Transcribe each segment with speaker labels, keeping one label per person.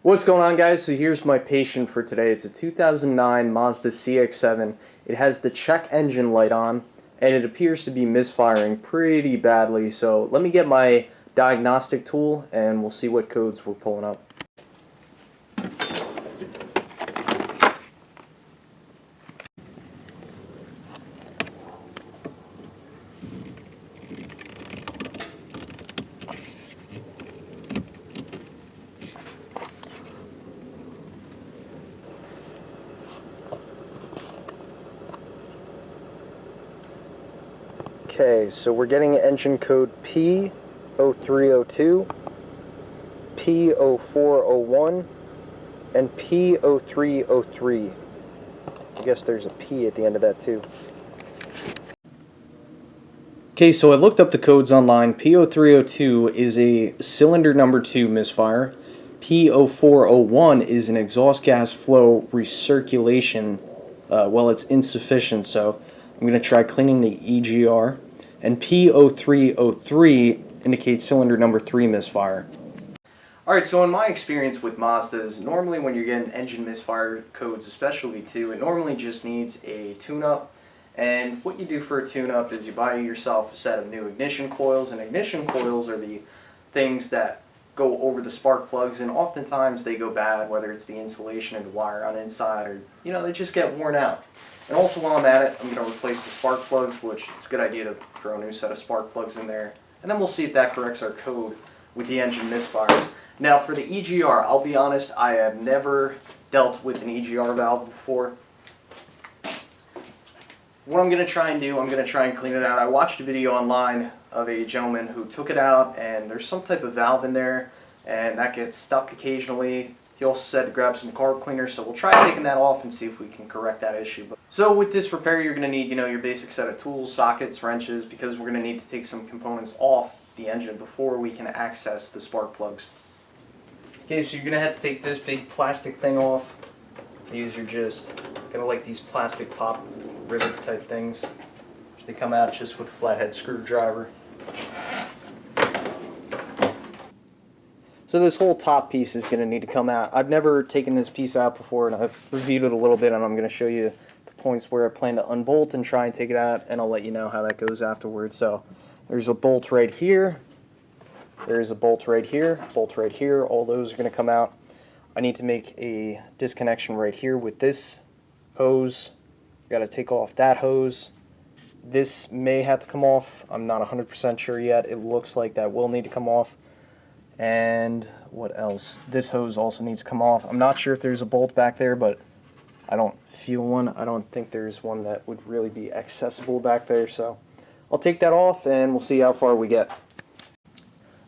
Speaker 1: What's going on, guys? So here's my patient for today. It's a 2009 Mazda CX7. It has the check engine light on, and it appears to be misfiring pretty badly. So let me get my diagnostic tool, and we'll see what codes we're pulling up. Okay, so we're getting engine code P0302, P0401, and P0303. I guess there's a P at the end of that too. Okay, so I looked up the codes online. P0302 is a cylinder number 2 misfire. P0401 is an exhaust gas flow recirculation. Well, it's insufficient, so I'm going to try cleaning the EGR. And P0303 indicates cylinder number 3 misfire. Alright, so in my experience with Mazdas, normally when you're getting engine misfire codes, especially too, it normally just needs a tune-up. And what you do for a tune-up is you buy yourself a set of new ignition coils, and ignition coils are the things that go over the spark plugs, and oftentimes they go bad, whether it's the insulation and the wire on the inside, or, they just get worn out. And also while I'm at it, I'm going to replace the spark plugs, which it's a good idea to throw a new set of spark plugs in there. And then we'll see if that corrects our code with the engine misfires. Now for the EGR, I'll be honest, I have never dealt with an EGR valve before. What I'm going to try and do, I'm going to try and clean it out. I watched a video online of a gentleman who took it out, and there's some type of valve in there, and that gets stuck occasionally. He also said to grab some carb cleaner, so we'll try taking that off and see if we can correct that issue. So with this repair, you're going to need, your basic set of tools, sockets, wrenches, because we're going to need to take some components off the engine before we can access the spark plugs. Okay, so you're going to have to take this big plastic thing off. These are just kind of like these plastic pop rivet type things. They come out just with a flathead screwdriver. So this whole top piece is going to need to come out. I've never taken this piece out before, and I've reviewed it a little bit, and I'm going to show you the points where I plan to unbolt and try and take it out, and I'll let you know how that goes afterwards. So there's a bolt right here. There's a bolt right here, bolt right here. All those are going to come out. I need to make a disconnection right here with this hose. Got to take off that hose. This may have to come off. I'm not 100% sure yet. It looks like that will need to come off. And what else? This hose also needs to come off. I'm not sure if there's a bolt back there, but I don't feel one. I don't think there's one that would really be accessible back there, so I'll take that off and we'll see how far we get.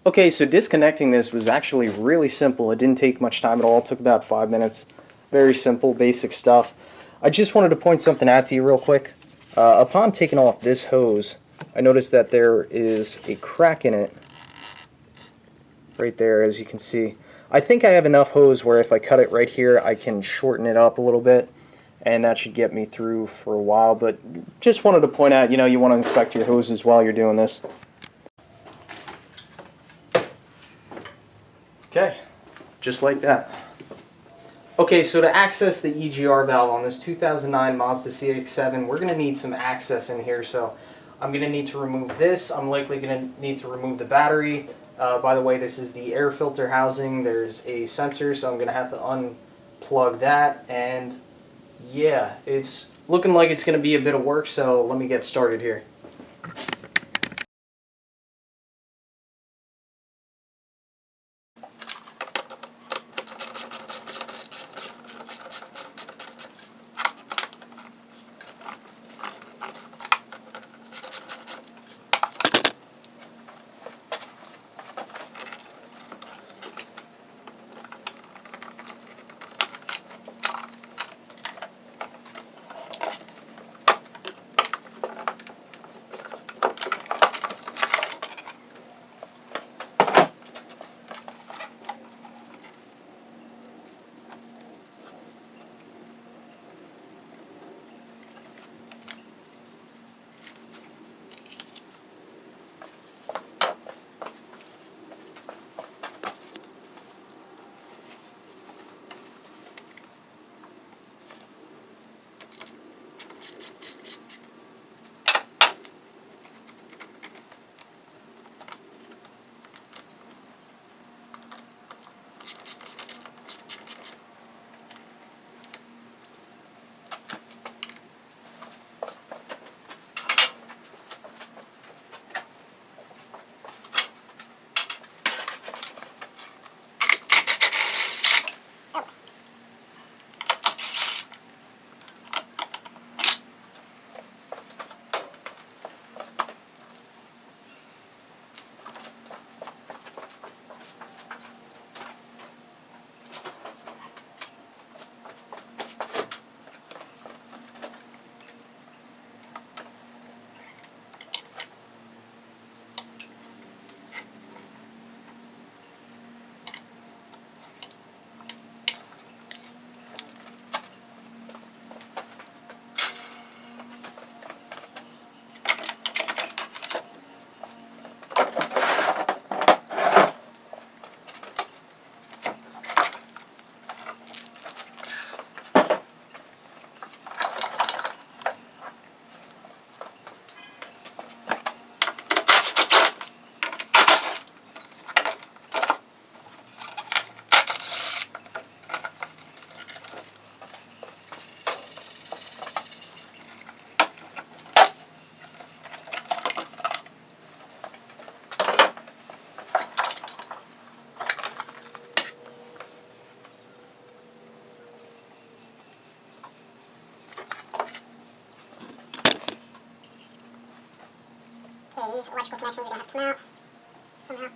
Speaker 1: Okay, so disconnecting this was actually really simple. It didn't take much time at all. It took about 5 minutes. Very simple, basic stuff. I just wanted to point something out to you real quick. Upon taking off this hose, I noticed that there is a crack in it. Right there, as you can see. I think I have enough hose where if I cut it right here, I can shorten it up a little bit, and that should get me through for a while. But just wanted to point out, you want to inspect your hoses while you're doing this. Okay, just like that. Okay, so to access the EGR valve on this 2009 Mazda CX7, we're going to need some access in here. So I'm going to need to remove this. I'm likely going to need to remove the battery. By the way, this is the air filter housing. There's a sensor, so I'm going to have to unplug that. And yeah, it's looking like it's going to be a bit of work, so let me get started here.
Speaker 2: these electrical connections are going to have to come out somehow.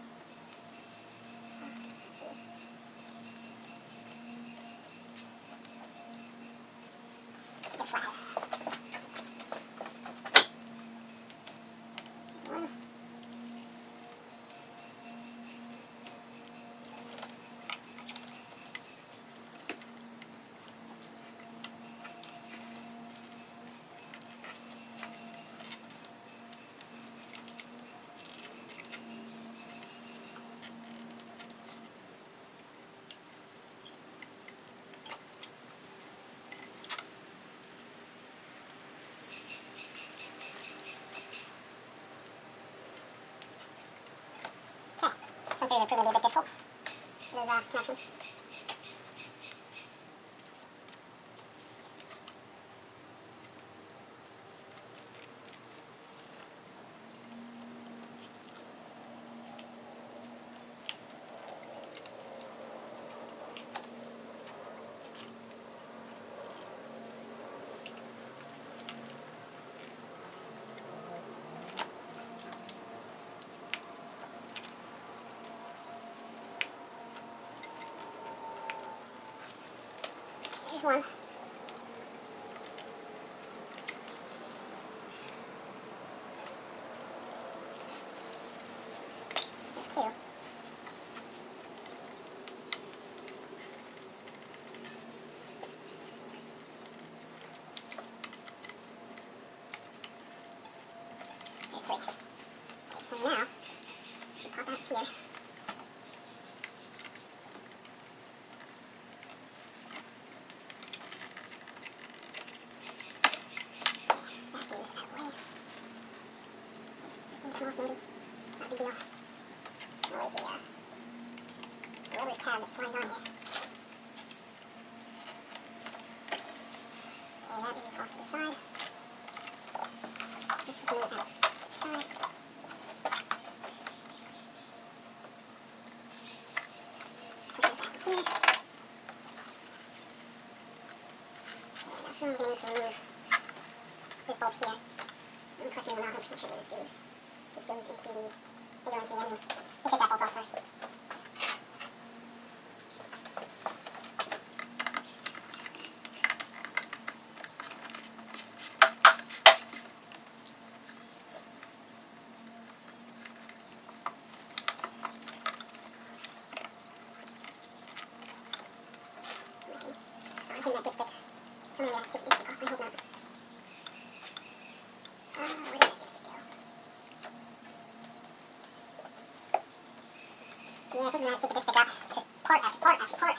Speaker 2: Sensors are proving to be a bit difficult, those connections. Here's one. There's two. There's three. Okay, so now, I should pop out here. I'm going to need to remove this bolt here. I'm questioning, I'm not 100% sure where this goes. It goes into the, they go into the engine. We'll take that bolt off first. I think that dipstick. I'm going to take this off. I hope not. Where did that dipstick go? Yeah, I think I'm going to take the dipstick out. It's just part after part after part. I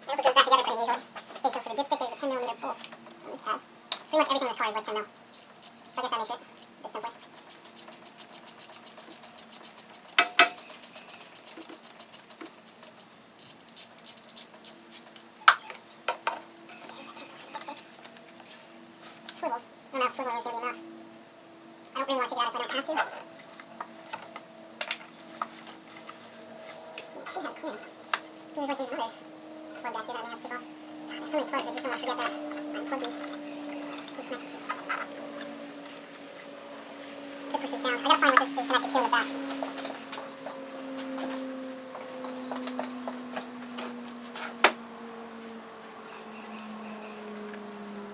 Speaker 2: hope it goes back together pretty easily. Okay, so for the dipstick, there's a 10mm bolt on this tab. Pretty much everything in this car is like 10 mil. So I guess that makes it a bit simpler. Swivels. I don't know if swiveling is going to be enough. I don't really want to take it out if I don't have to. It should have clearance. Seems like there's another plug back here that I may have to take off. There's so many plugs, I just don't want to forget that I unplugged these. This is connected to. Could push this down. I gotta find what this is connected to in the back.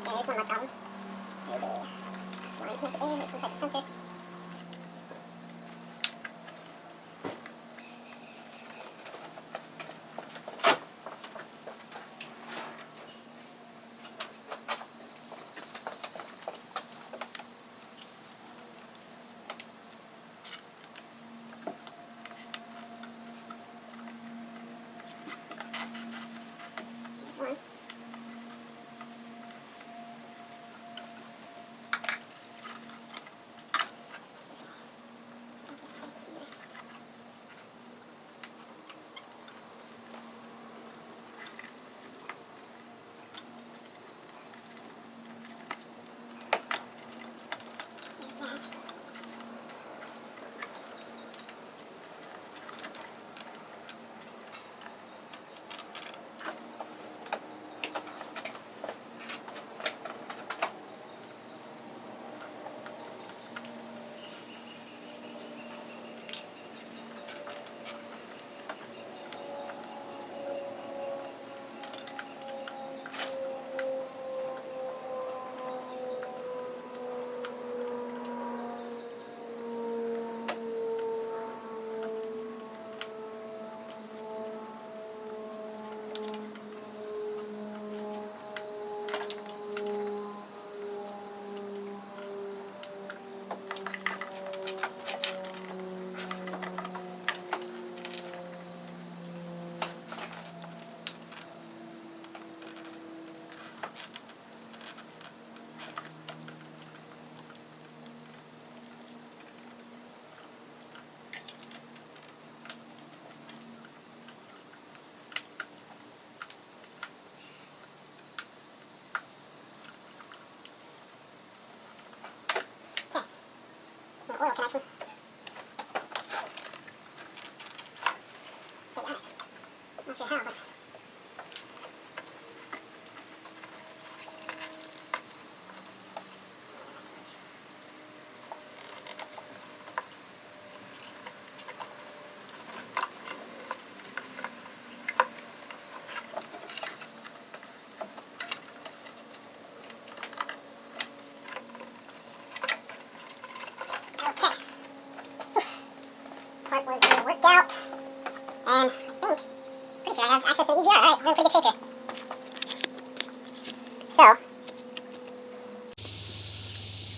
Speaker 2: Yeah, there's one of my problems. There's a line connected in or some type of sensor. One.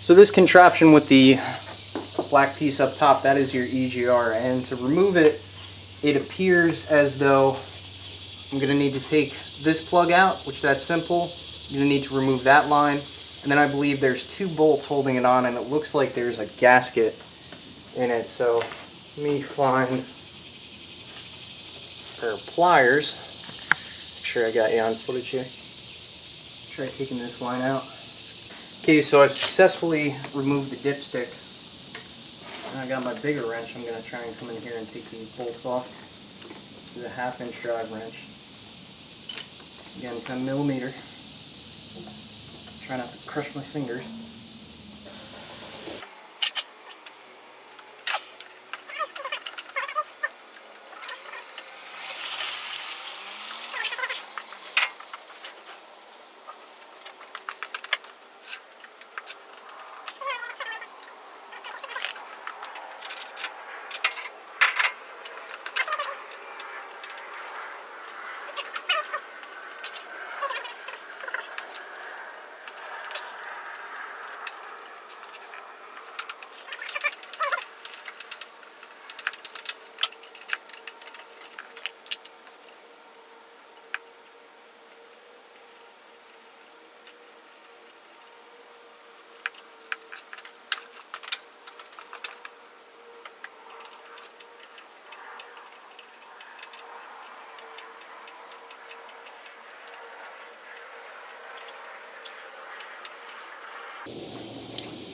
Speaker 1: So this contraption with the black piece up top, that is your EGR, and to remove it, it appears as though I'm going to need to take this plug out, which that's simple. You're going to need to remove that line, and then I believe there's 2 bolts holding it on, and it looks like there's a gasket in it. So let me find a pair of pliers. Make sure I got you on footage here. Try taking this line out. Okay, so I've successfully removed the dipstick. And I got my bigger wrench. I'm going to try and come in here and take these bolts off. This is a 1/2-inch drive wrench. Again, 10 millimeter. Try not to crush my fingers.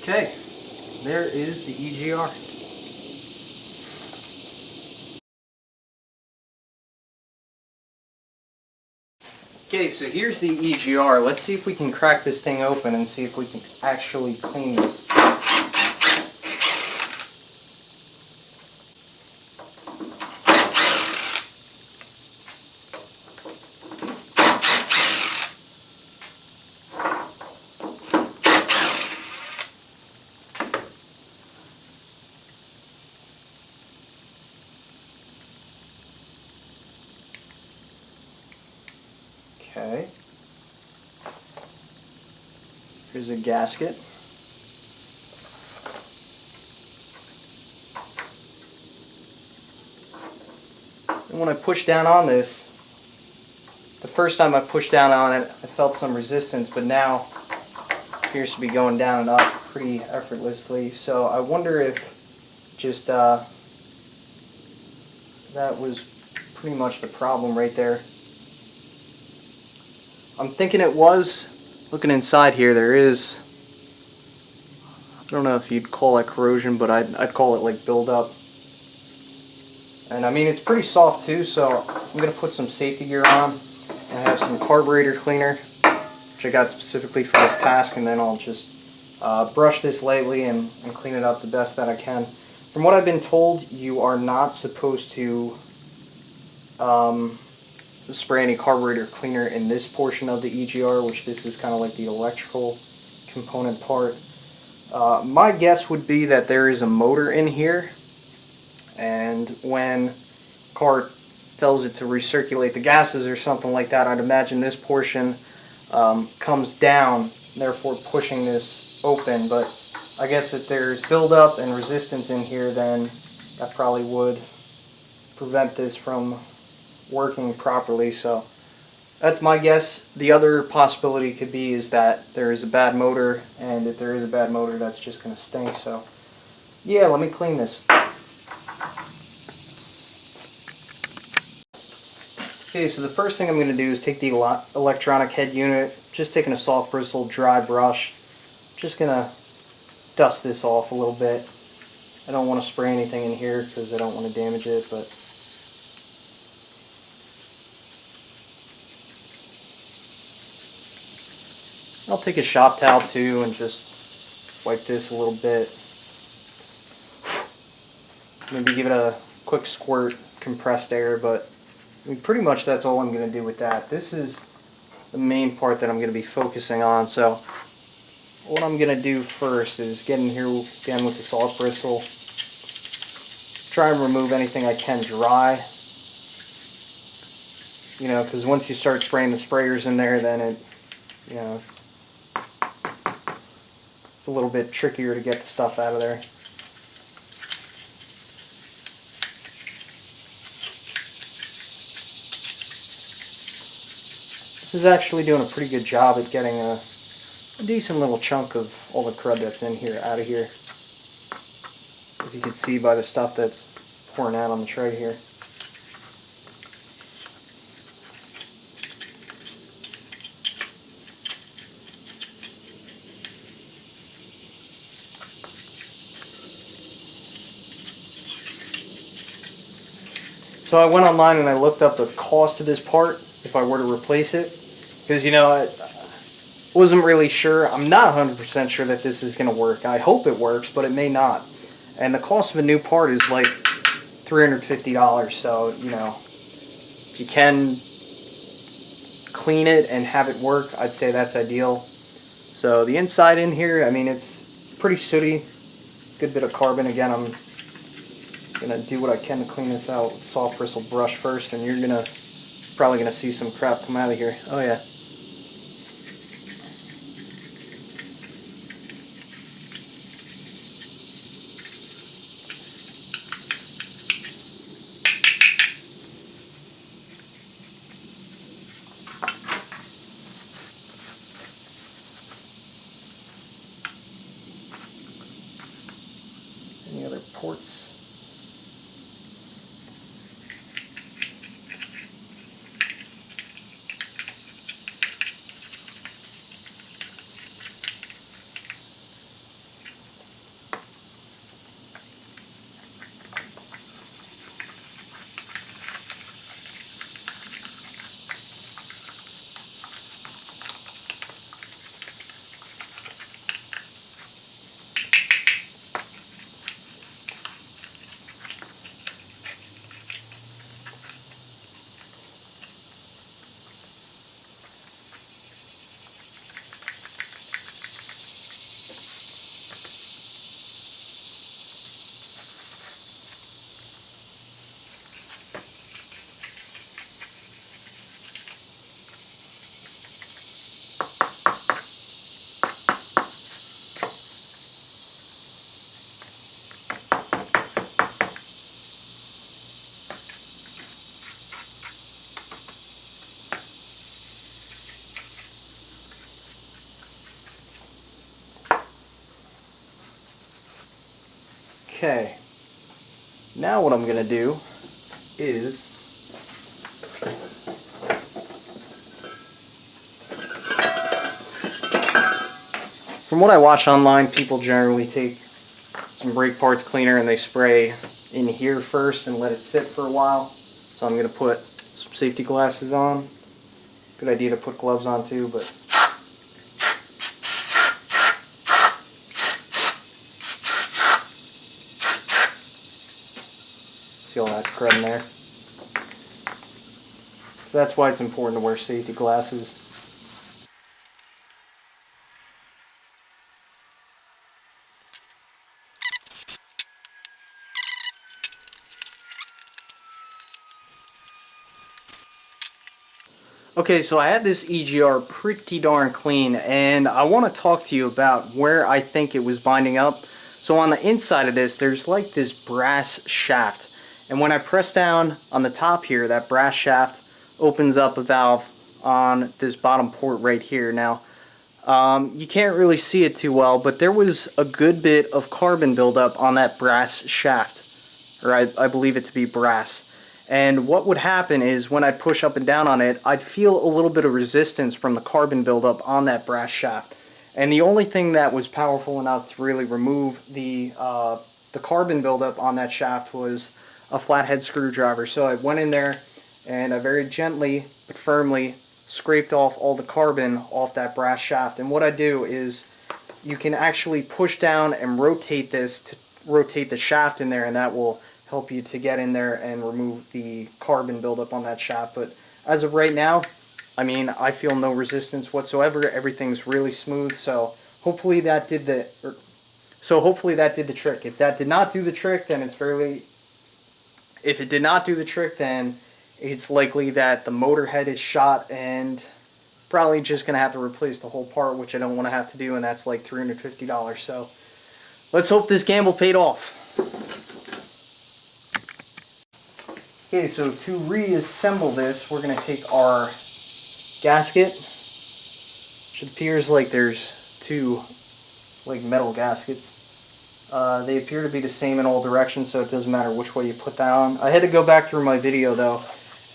Speaker 1: Okay, there is the EGR. Okay, so here's the EGR. Let's see if we can crack this thing open and see if we can actually clean this. Okay. Here's a gasket. And when I push down on this, the first time I pushed down on it, I felt some resistance, but now it appears to be going down and up pretty effortlessly. So I wonder if just that was pretty much the problem right there. I'm thinking it was. Looking inside here, there is, I don't know if you'd call that corrosion, but I'd call it like buildup. And I mean, it's pretty soft too, so I'm going to put some safety gear on. I have some carburetor cleaner, which I got specifically for this task, and then I'll just brush this lightly and clean it up the best that I can. From what I've been told, you are not supposed to spray any carburetor cleaner in this portion of the EGR, which this is kind of like the electrical component part. My guess would be that there is a motor in here, and when car tells it to recirculate the gases or something like that, I'd imagine this portion comes down, therefore pushing this open. But I guess if there's buildup and resistance in here, then that probably would prevent this from working properly. So that's my guess. The other possibility could be is that there is a bad motor, and if there is a bad motor, that's just going to stink. So yeah, let me clean this. Okay, so the first thing I'm going to do is take the electronic head unit, just taking a soft bristle dry brush, just going to dust this off a little bit. I don't want to spray anything in here because I don't want to damage it, but I'll take a shop towel too and just wipe this a little bit. Maybe give it a quick squirt, compressed air, but I mean, pretty much that's all I'm going to do with that. This is the main part that I'm going to be focusing on. So what I'm going to do first is get in here again with the soft bristle, try and remove anything I can dry. You know, because once you start spraying the sprayers in there, then it, you know, it's a little bit trickier to get the stuff out of there. This is actually doing a pretty good job at getting a decent little chunk of all the crud that's in here out of here. As you can see by the stuff that's pouring out on the tray here. So I went online and I looked up the cost of this part if I were to replace it, because you know I wasn't really sure. I'm not 100% sure that this is going to work. I hope it works, but it may not. And the cost of a new part is like $350. So you know, if you can clean it and have it work, I'd say that's ideal. So the inside in here, I mean, it's pretty sooty. Good bit of carbon. Again, I'm gonna do what I can to clean this out with a soft bristle brush first, and you're probably gonna see some crap come out of here. Oh yeah. Any other ports? Okay, now what I'm going to do is from what I watch online, people generally take some brake parts cleaner and they spray in here first and let it sit for a while. So I'm going to put some safety glasses on. Good idea to put gloves on too, but see all that crud in there. So that's why it's important to wear safety glasses. Okay, so I have this EGR pretty darn clean, and I want to talk to you about where I think it was binding up. So on the inside of this, there's like this brass shaft. And when I press down on the top here, that brass shaft opens up a valve on this bottom port right here. Now, you can't really see it too well, but there was a good bit of carbon buildup on that brass shaft. Or I believe it to be brass. And what would happen is when I push up and down on it, I'd feel a little bit of resistance from the carbon buildup on that brass shaft. And the only thing that was powerful enough to really remove the carbon buildup on that shaft was a flathead screwdriver. So I went in there and I very gently but firmly scraped off all the carbon off that brass shaft. And what I do is you can actually push down and rotate this to rotate the shaft in there, and that will help you to get in there and remove the carbon buildup on that shaft. But as of right now, I mean, I feel no resistance whatsoever. Everything's really smooth. So hopefully that did the trick. If that did not do the trick, then if it did not do the trick, then it's likely that the motor head is shot and probably just going to have to replace the whole part, which I don't want to have to do, and that's like $350. So let's hope this gamble paid off. Okay, so to reassemble this, we're going to take our gasket, which appears like there's two like metal gaskets. They appear to be the same in all directions, so it doesn't matter which way you put that on. I had to go back through my video though,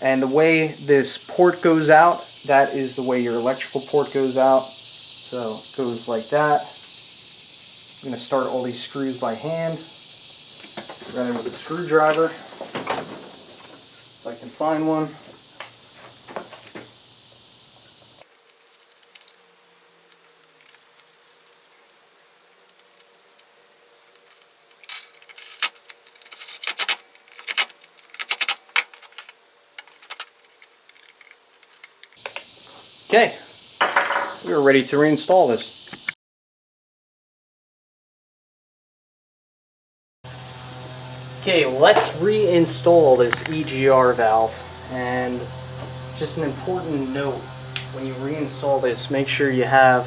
Speaker 1: and the way this port goes out, that is the way your electrical port goes out. So it goes like that. I'm going to start all these screws by hand, rather with a screwdriver, if I can find one. Okay, we are ready to reinstall this. Okay, let's reinstall this EGR valve. And just an important note, when you reinstall this, make sure you have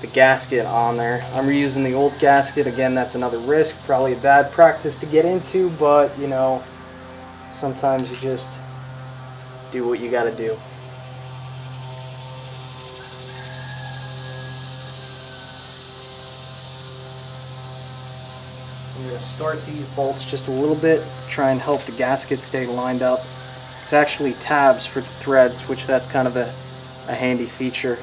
Speaker 1: the gasket on there. I'm reusing the old gasket. Again, that's another risk, probably a bad practice to get into, but you know, sometimes you just do what you gotta do. I'm going to start these bolts just a little bit, try and help the gasket stay lined up. It's actually tabs for the threads, which that's kind of a handy feature.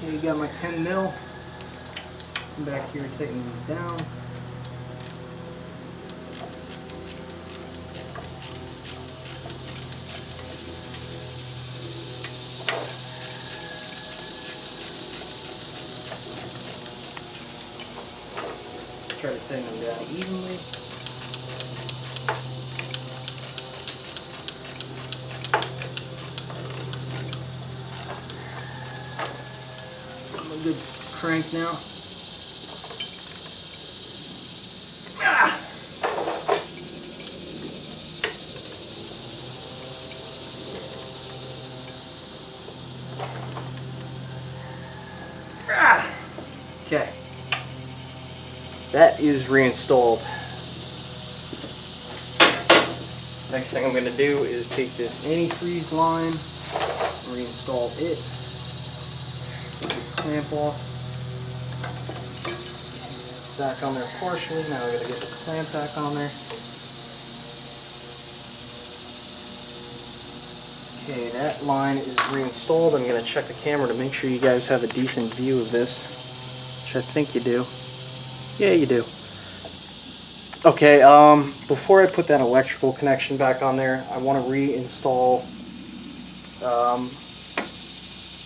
Speaker 1: Okay, you got my 10 mil. I'm back here taking these down. Try to tighten them down evenly. Good crank now. Okay. That is reinstalled. Next thing I'm going to do is take this antifreeze line, reinstall it. Clamp off. Back on there partially. Now I gotta get the clamp back on there. Okay, that line is reinstalled. I'm gonna check the camera to make sure you guys have a decent view of this, which I think you do. Yeah, you do. Okay, before I put that electrical connection back on there, I want to reinstall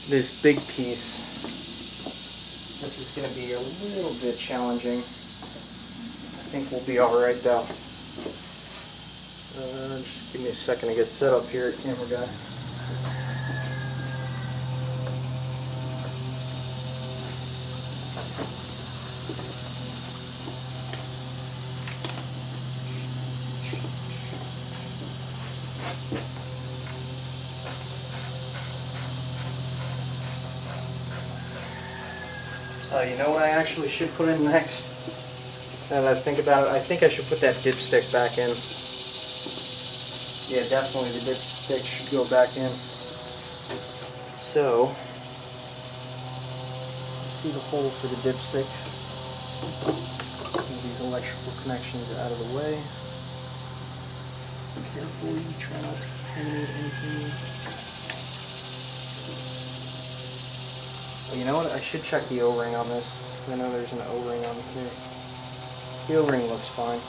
Speaker 1: this big piece. This is going to be a little bit challenging. I think we'll be alright though. Just give me a second to get set up here, camera guy. You know what I actually should put in next? Now that I think about it, I think I should put that dipstick back in. Yeah, definitely the dipstick should go back in. So, see the hole for the dipstick. Move these electrical connections out of the way. Carefully, try not to contaminate anything. Well, you know what? I should check the O-ring on this. I know there's an O-ring on here. The O-ring looks fine.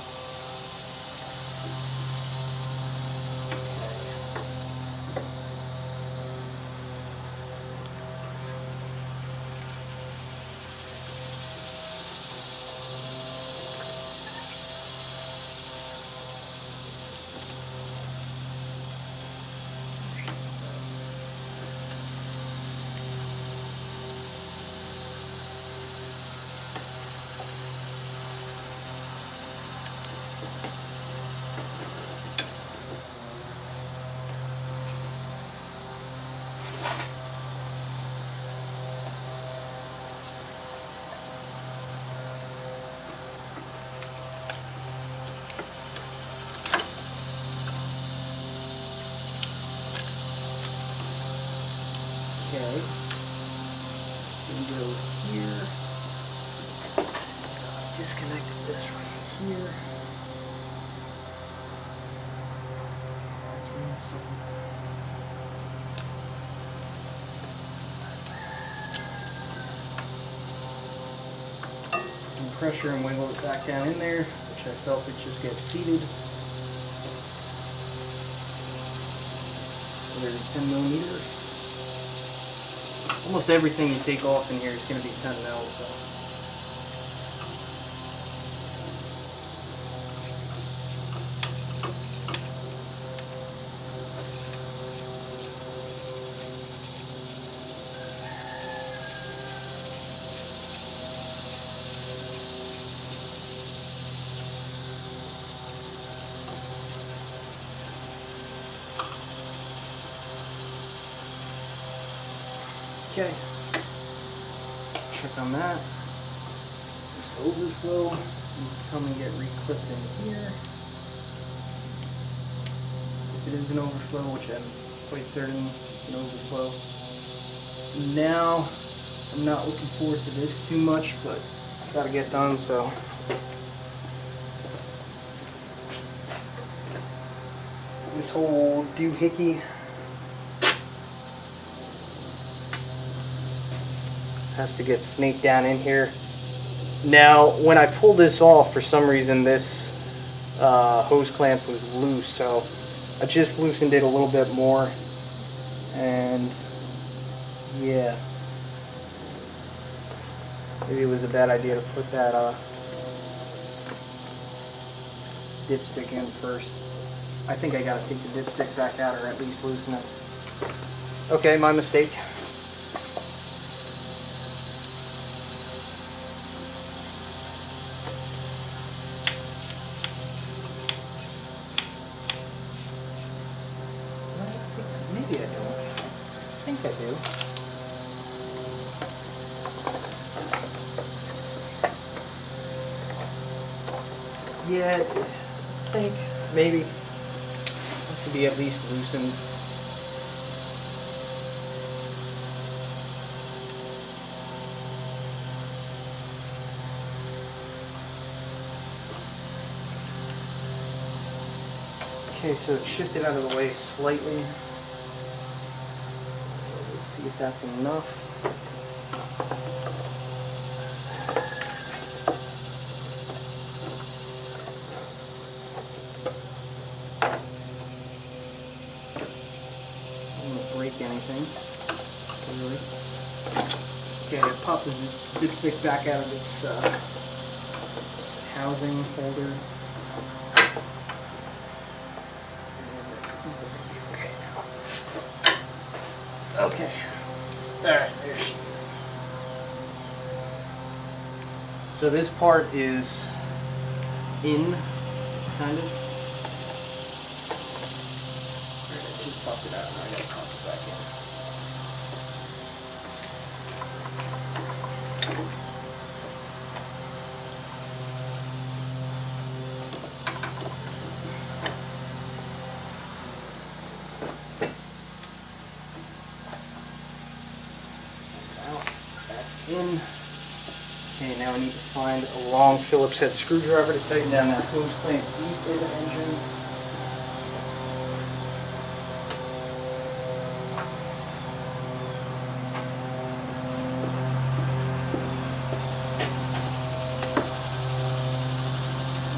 Speaker 1: Okay, it's going to go here. Disconnected this right here. That's reinstalled. Some pressure and wiggle it back down in there, which I felt it just gets seated. There's a 10 millimeter. Almost everything you take off in here is going to be 10 mil, so. Okay, check on that. Just overflow needs to come and get reclipped in here. If it is an overflow, which I'm quite certain it's an overflow. Now, I'm not looking forward to this too much, but it's got to get done, so. This whole doohickey has to get snaked down in here. Now, when I pulled this off, for some reason this hose clamp was loose, so I just loosened it a little bit more, and yeah, maybe it was a bad idea to put that dipstick in first. I think I gotta take the dipstick back out, or at least loosen it. Okay, my mistake. Maybe I do. I think I do. Yeah, I think maybe has to be at least loosened. Okay, so it's shifted out of the way slightly. Let's see if that's enough. Anything really. Okay, I popped the dipstick back out of its housing holder. Okay. Alright, there she is. So this part is in, kind of. Alright, I just popped it out, now I gotta pop it back in. in. Okay, now I need to find a long Phillips head screwdriver to tighten down that hose clamp deep in the engine.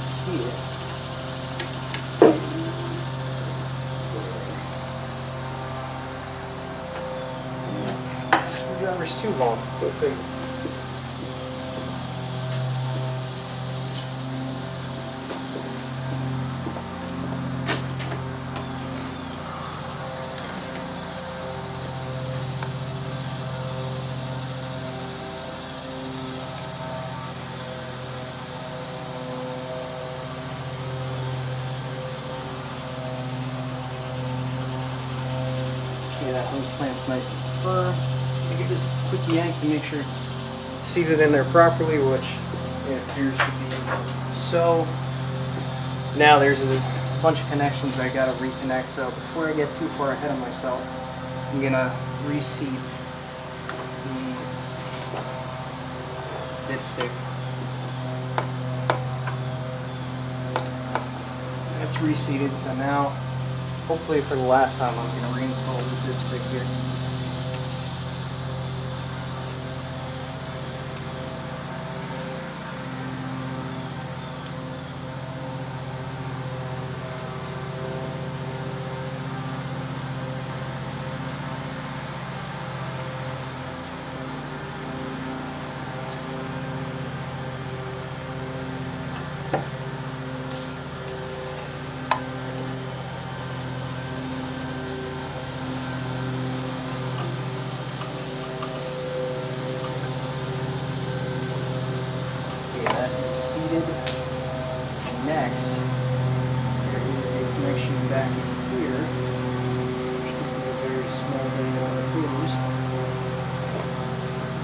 Speaker 1: See it. Screwdriver's too long. Go figure. Okay, that hose clamp's nice and firm. I give this a quick yank to make sure it's seated in there properly, which it appears to be. So now there's a bunch of connections I gotta reconnect. So before I get too far ahead of myself, I'm gonna reseat the dipstick. That's reseated, so now hopefully for the last time I'm gonna reinstall the dipstick here. Seated. Next, there is a connection back in here. This is a very small diameter hose.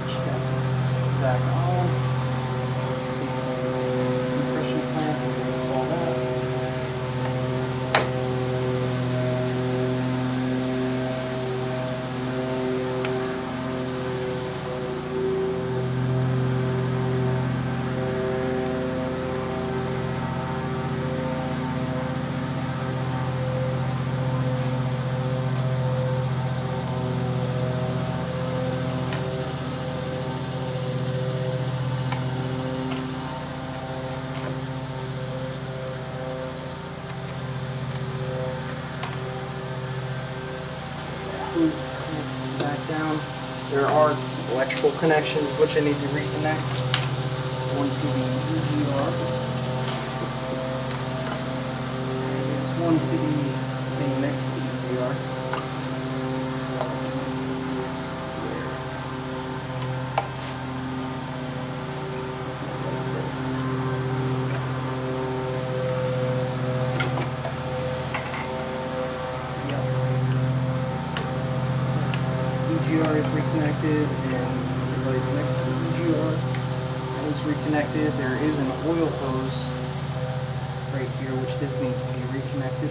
Speaker 1: Push that back on. Take the compression clamp and install that. Hose is connected back down. There are electrical connections which I need to reconnect. One to the EGR. There's one to the thing next to the EGR. So this here. Like this. EGR is reconnected, and the device next to the EGR is reconnected. There is an oil hose right here, which this needs to be reconnected.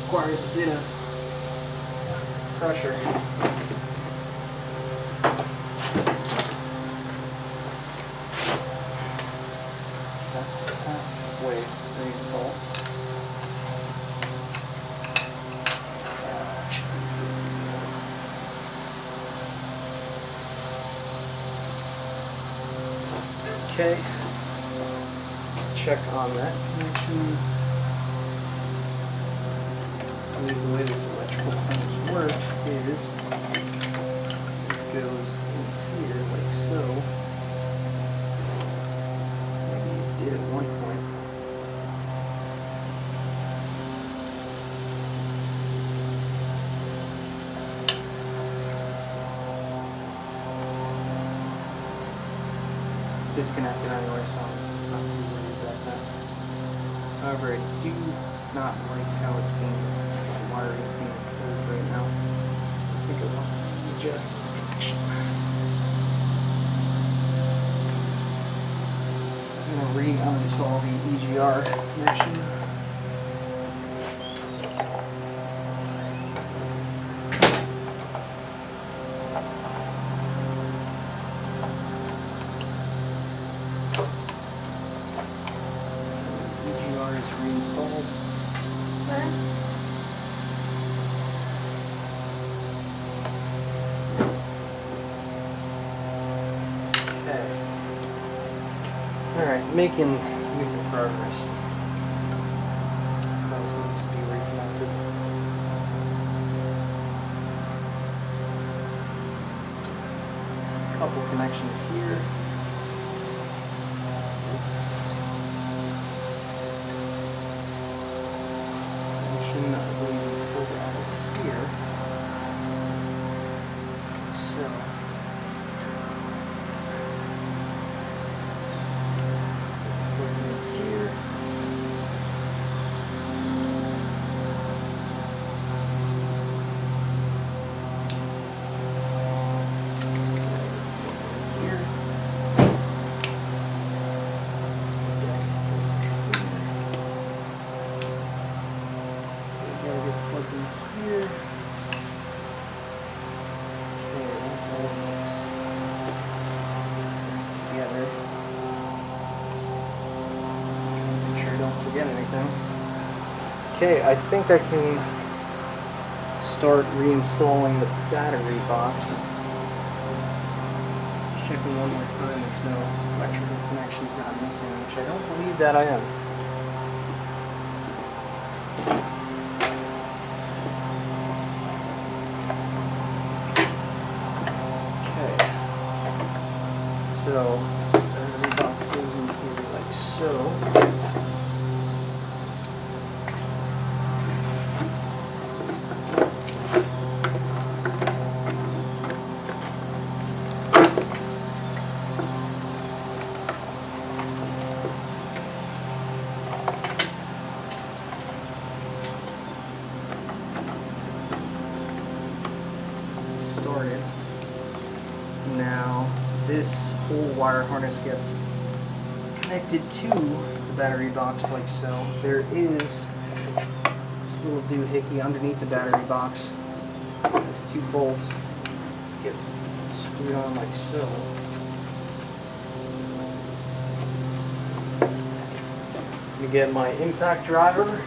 Speaker 1: Requires a bit of pressure. That's halfway reinstalled. Okay. Check on that connection. I believe the way this electrical harness works is this goes in here like so. Maybe it did at one point. It's disconnected anyway, so I'm not too worried about that. However, I do not like how it's being wiring being pulled right now. I think it will. adjust this connection. I'm going to reinstall the EGR connection. EGR is reinstalled. Alright, making progress. Mouse needs to be reconnected. A couple connections here. This connection, I believe we pulled out of here. So okay, I think I can start reinstalling the battery box. Checking one more time there's no electrical connections that I'm missing, which I don't believe that I am. Okay, so the battery box goes in here like so. Started. Now this whole wire harness gets connected to the battery box like so. There is this little doohickey underneath the battery box. There's two bolts. Gets screwed on like so. Let me get my impact driver.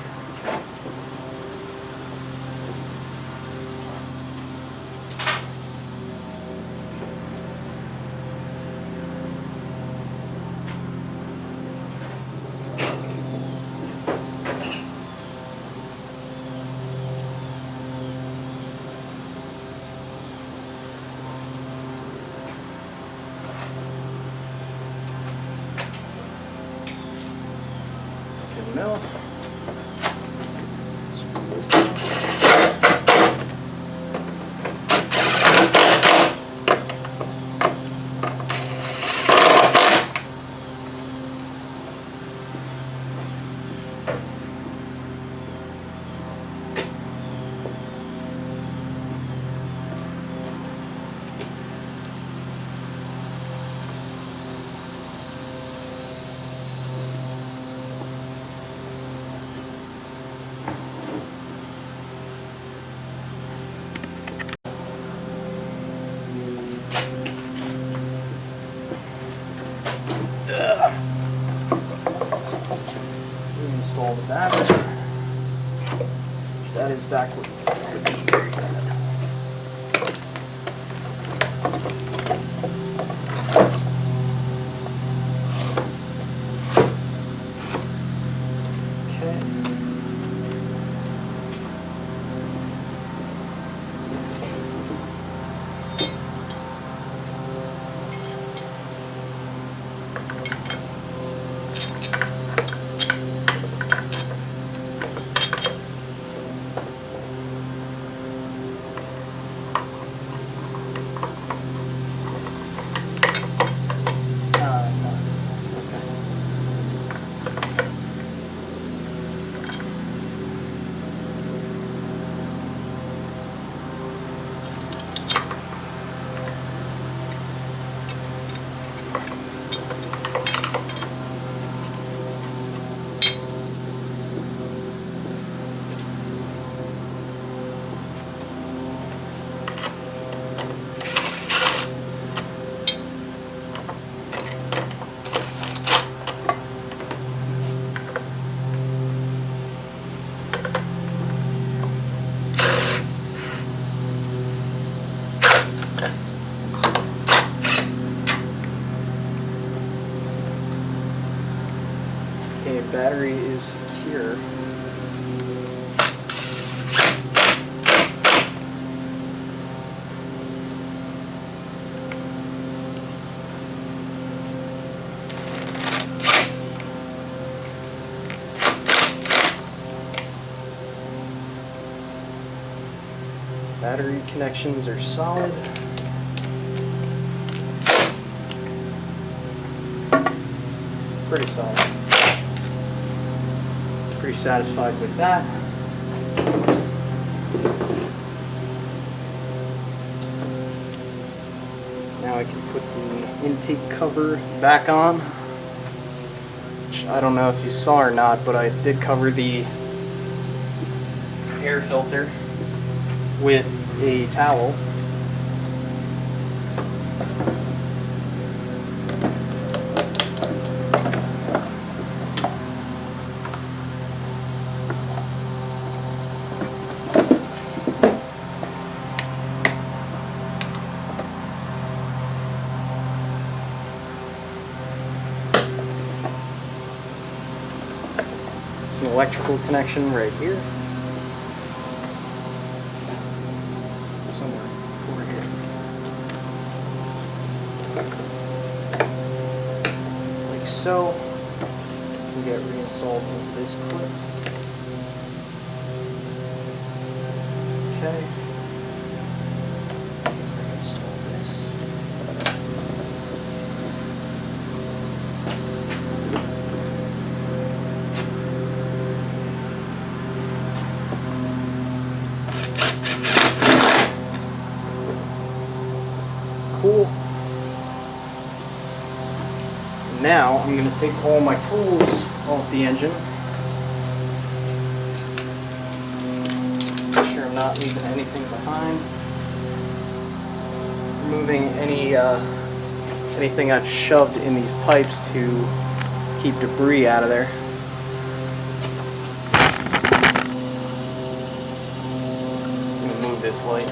Speaker 1: Mill. Screw this down. Reinstall the battery. That is backwards. battery is secure. Battery connections are solid. Pretty solid. Pretty satisfied with that. Now I can put the intake cover back on. Which I don't know if you saw or not, but I did cover the air filter with a towel. Some electrical connection right here. Somewhere over here. Like so. Can get reinstalled into this clip. Okay. Reinstall this. Cool. Now I'm going to take all my tools off the engine. Make sure I'm not leaving anything behind. Removing anything I've shoved in these pipes to keep debris out of there. I'm going to move this light.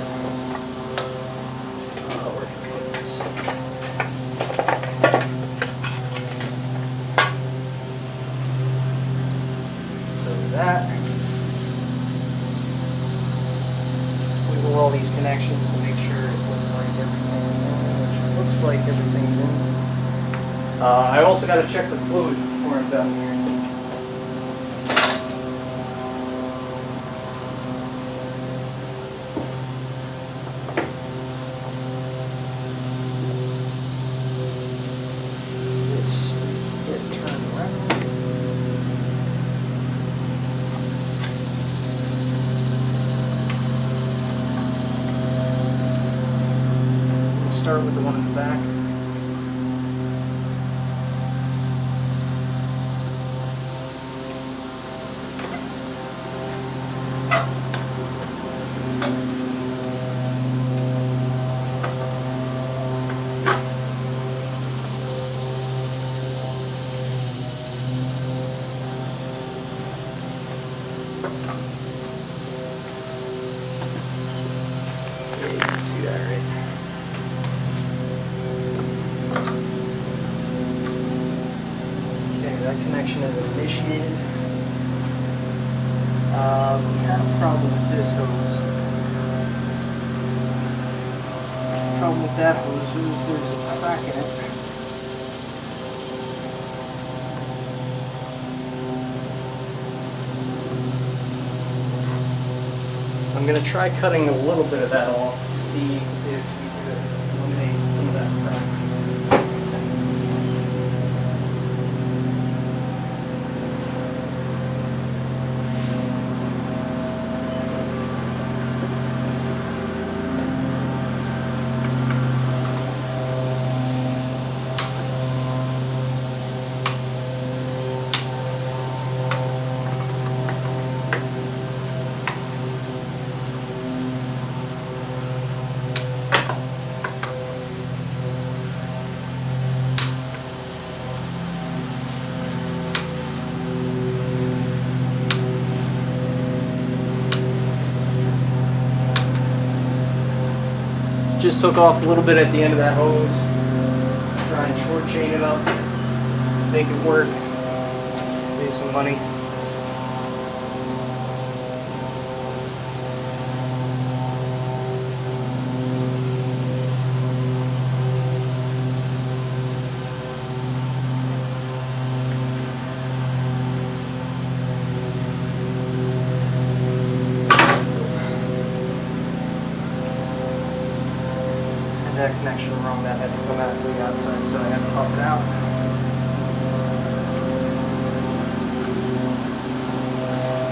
Speaker 1: Squiggle all these connections to make sure it looks like everything's in, which looks like everything's in. I also got to check the fluid before I'm done here. This needs to get turned around. Start with the one in the back. Yeah, you can see that, right? That connection is initiated. We had a problem with this hose. The problem with that hose is there's a crack in it. I'm going to try cutting a little bit of that off to see if we could eliminate some of that crack. Just took off a little bit at the end of that hose. Try and short chain it up, make it work. save some money. That connection wrong, that had to come out to the outside, so I had to pop it out.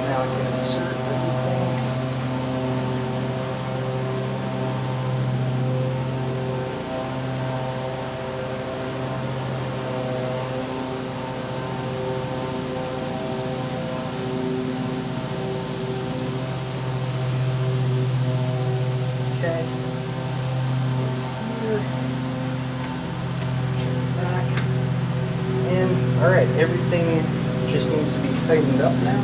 Speaker 1: Now I can insert everything. Okay. Alright, everything just needs to be tightened up now.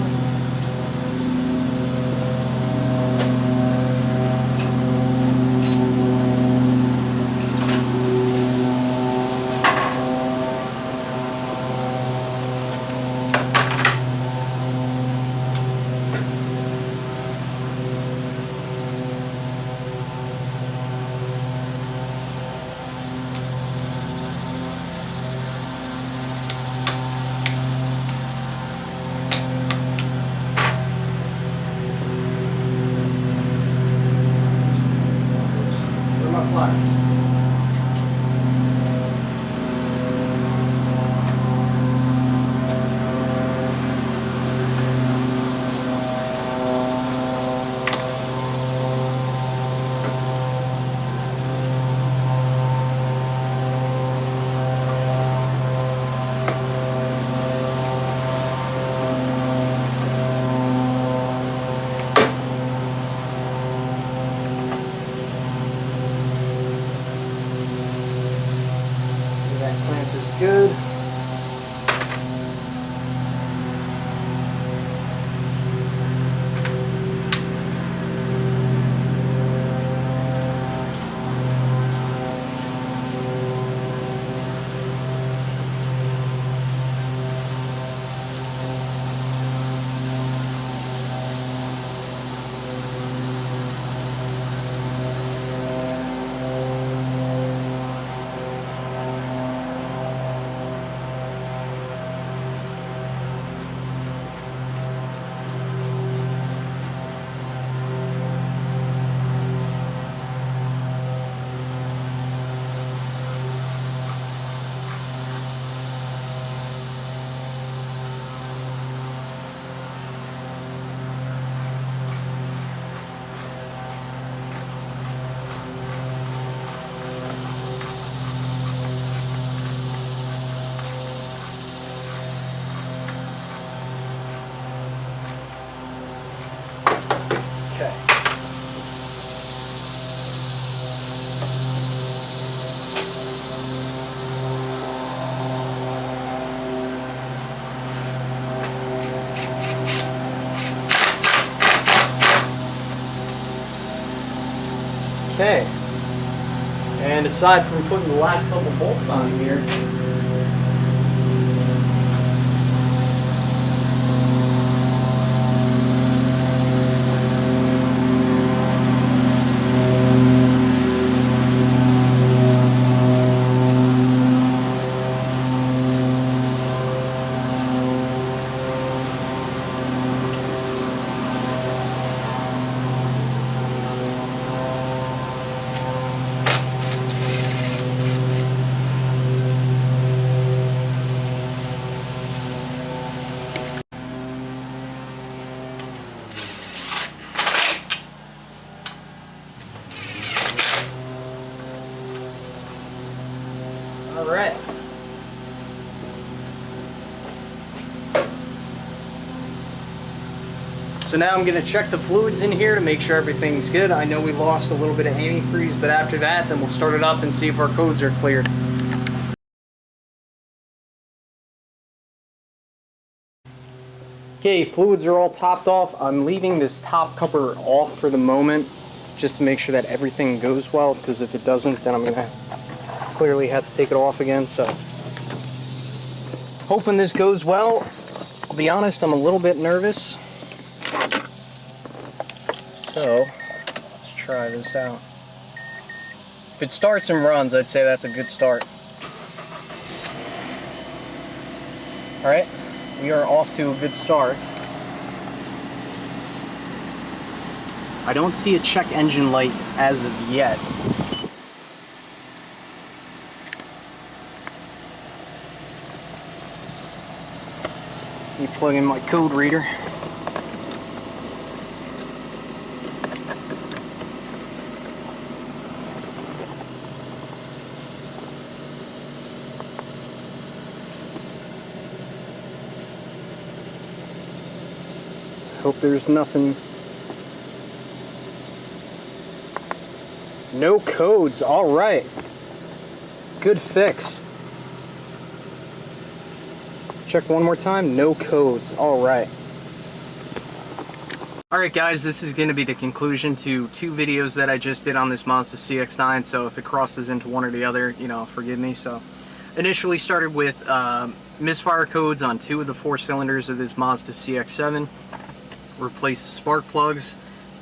Speaker 1: Good. Okay, and aside from putting the last couple bolts on here, all right. So now I'm going to check the fluids in here to make sure everything's good. I know we lost a little bit of antifreeze, but after that, then we'll start it up and see if our codes are cleared. Okay, fluids are all topped off. I'm leaving this top cover off for the moment, just to make sure that everything goes well, because if it doesn't, then I'm going to clearly have to take it off again. So, hoping this goes well. I'll be honest, I'm a little bit nervous. So, let's try this out. If it starts and runs, I'd say that's a good start. Alright, we are off to a good start. I don't see a check engine light as of yet. Let me plug in my code reader. Hope there's nothing. No codes, alright. Good fix. Check one more time, no codes, alright. Alright guys, this is going to be the conclusion to two videos that I just did on this Mazda CX-9, so if it crosses into one or the other, you know, forgive me. So, initially started with misfire codes on 2 of the 4 cylinders of this Mazda CX-7. Replaced the spark plugs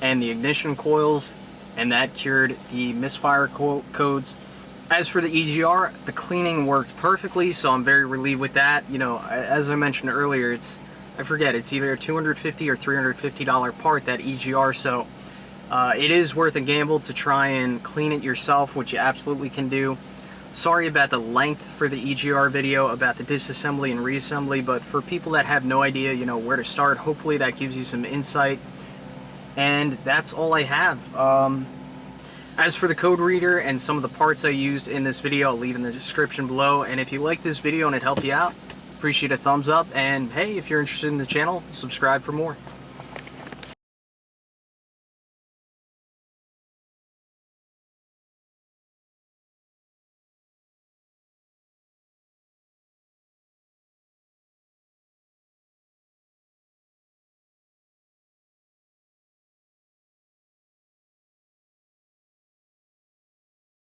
Speaker 1: and the ignition coils, and that cured the misfire codes. As for the EGR, the cleaning worked perfectly, so I'm very relieved with that. You know, as I mentioned earlier, I forget, it's either a $250 or $350 part, that EGR, so it is worth a gamble to try and clean it yourself, which you absolutely can do. Sorry about the length for the EGR video about the disassembly and reassembly, but for people that have no idea, you know, where to start, hopefully that gives you some insight. And that's all I have. As for the code reader and some of the parts I used in this video, I'll leave in the description below. And if you like this video and it helped you out, appreciate a thumbs up. And hey, if you're interested in the channel, subscribe for more.